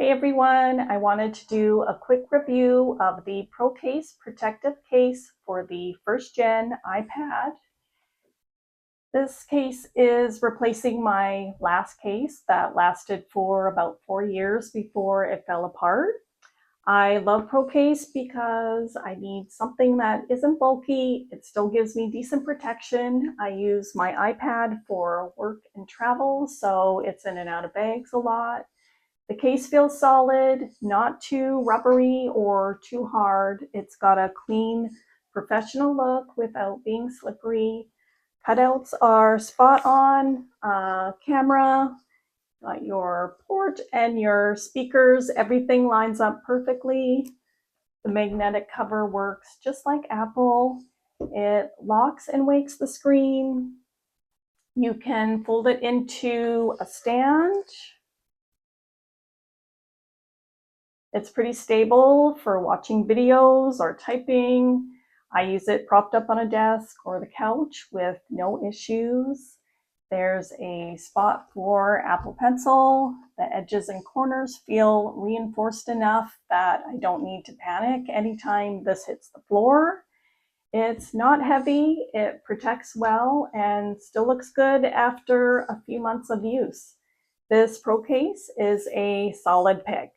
Hey everyone, I wanted to do a quick review of the Procase protective case for the first gen iPad. This case is replacing my last case that lasted for about 4 years before it fell apart. I love Procase because I need something that isn't bulky. It still gives me decent protection. I use my iPad for work and travel, so it's in and out of bags a lot. The case feels solid, not too rubbery or too hard. It's got a clean, professional look without being slippery. Cutouts are spot on. Camera, your port and your speakers, everything lines up perfectly. The magnetic cover works just like Apple. It locks and wakes the screen. You can fold it into a stand. It's pretty stable for watching videos or typing. I use it propped up on a desk or the couch with no issues. There's a spot for Apple Pencil. The edges and corners feel reinforced enough that I don't need to panic anytime this hits the floor. It's not heavy, it protects well, and still looks good after a few months of use. This Procase is a solid pick.